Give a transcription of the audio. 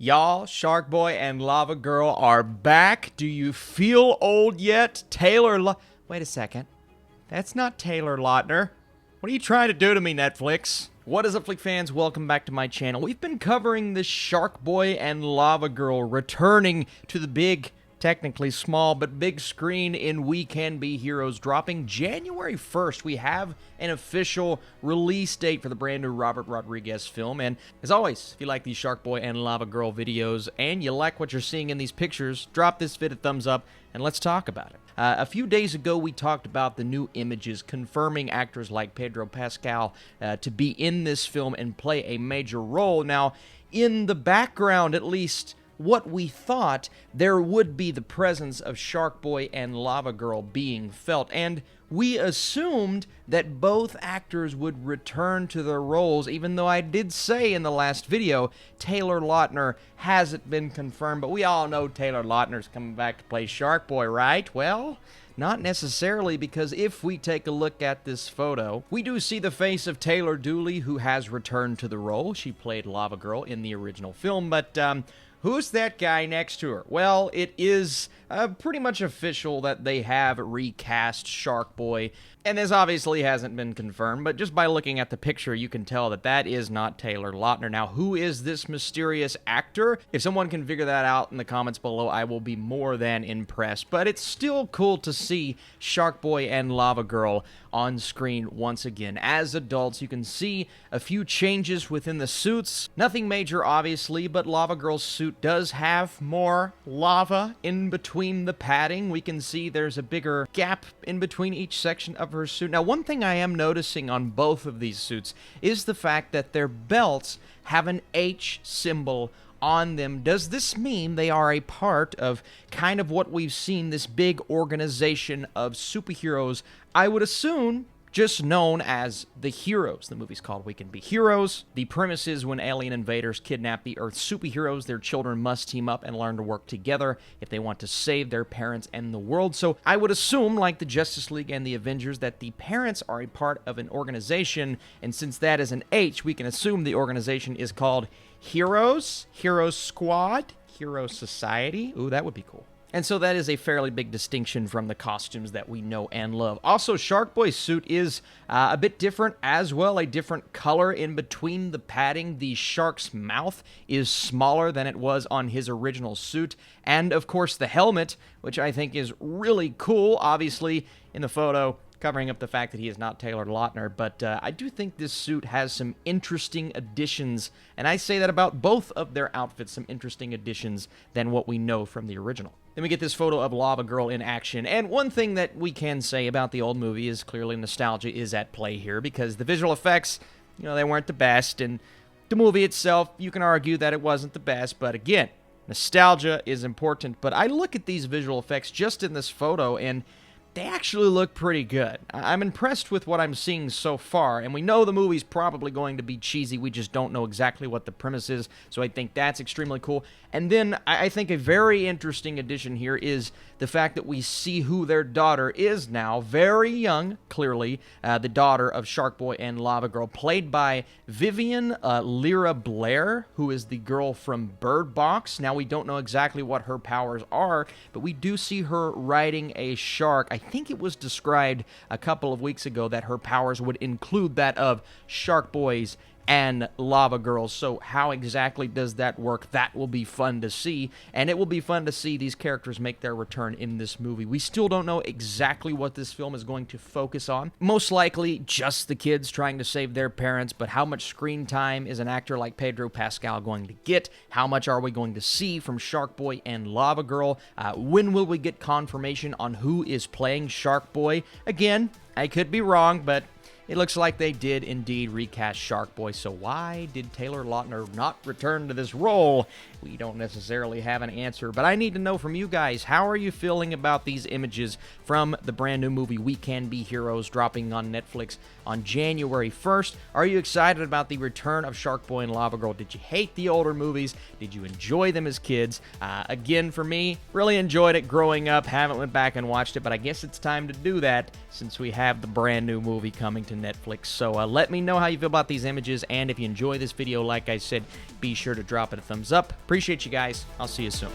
Y'all, Sharkboy and Lavagirl are back. Do you feel old yet? Wait a second. That's not Taylor Lautner. What are you trying to do to me, Netflix? What is up, Flick fans? Welcome back to my channel. We've been covering the Sharkboy and Lavagirl returning to the big, technically small, but big screen in We Can Be Heroes, dropping January 1st. We have an official release date for the brand new Robert Rodriguez film. And as always, if you like these Sharkboy and Lavagirl videos and you like what you're seeing in these pictures, drop this vid a thumbs up and let's talk about it. A few days ago, we talked about the new images confirming actors like Pedro Pascal to be in this film and play a major role. Now, in the background, at least, what we thought, there would be the presence of Sharkboy and Lavagirl being felt, and we assumed that both actors would return to their roles, even though I did say in the last video, Taylor Lautner hasn't been confirmed, but we all know Taylor Lautner's coming back to play Sharkboy, right? Well, not necessarily, because if we take a look at this photo, we do see the face of Taylor Dooley, who has returned to the role. She played Lavagirl in the original film, but who's that guy next to her? Well, it is pretty much official that they have recast Sharkboy, and this obviously hasn't been confirmed, but just by looking at the picture, you can tell that that is not Taylor Lautner. Now, who is this mysterious actor? If someone can figure that out in the comments below, I will be more than impressed, but it's still cool to see Sharkboy and Lavagirl on screen once again. As adults, you can see a few changes within the suits. Nothing major, obviously, but Lavagirl's suit does have more lava in between the padding. We can see there's a bigger gap in between each section of her suit. Now, one thing I am noticing on both of these suits is the fact that their belts have an H symbol on them. Does this mean they are a part of kind of what we've seen, this big organization of superheroes? I would assume just known as the Heroes. The movie's called We Can Be Heroes. The premise is when alien invaders kidnap the Earth's superheroes, their children must team up and learn to work together if they want to save their parents and the world. So I would assume, like the Justice League and the Avengers, that the parents are a part of an organization, and since that is an H, we can assume the organization is called Heroes, Hero Squad, Hero Society. Ooh, that would be cool. And so that is a fairly big distinction from the costumes that we know and love. Also, Sharkboy's suit is a bit different as well, a different color in between the padding. The shark's mouth is smaller than it was on his original suit. And, of course, the helmet, which I think is really cool, obviously, in the photo, covering up the fact that he is not Taylor Lautner, but I do think this suit has some interesting additions, and I say that about both of their outfits, some interesting additions than what we know from the original. Then we get this photo of Lavagirl in action, and one thing that we can say about the old movie is clearly nostalgia is at play here, because the visual effects, you know, they weren't the best, and the movie itself, you can argue that it wasn't the best, but again, nostalgia is important. But I look at these visual effects just in this photo, and they actually look pretty good. I'm impressed with what I'm seeing so far, and we know the movie's probably going to be cheesy. We just don't know exactly what the premise is, so I think that's extremely cool. And then I think a very interesting addition here is the fact that we see who their daughter is now, very young, clearly, the daughter of Sharkboy and Lavagirl, played by Vivian Lyra Blair, who is the girl from Bird Box. Now, we don't know exactly what her powers are, but we do see her riding a shark. I think it was described a couple of weeks ago that her powers would include that of Sharkboy's and Lavagirl. So how exactly does that work? That will be fun to see, and it will be fun to see these characters make their return in this movie. We still don't know exactly what this film is going to focus on. Most likely just the kids trying to save their parents, but how much screen time is an actor like Pedro Pascal going to get? How much are we going to see from Sharkboy and Lavagirl? When will we get confirmation on who is playing Sharkboy? Again, I could be wrong, but it looks like they did indeed recast Sharkboy, so why did Taylor Lautner not return to this role? We don't necessarily have an answer, but I need to know from you guys, how are you feeling about these images from the brand new movie We Can Be Heroes dropping on Netflix on January 1st? Are you excited about the return of Sharkboy and Lavagirl? Did you hate the older movies? Did you enjoy them as kids? Again, for me, really enjoyed it growing up. Haven't went back and watched it, but I guess it's time to do that since we have the brand new movie coming to Netflix. So let me know how you feel about these images, and if you enjoy this video, like I said, be sure to drop it a thumbs up. Appreciate you guys. I'll see you soon.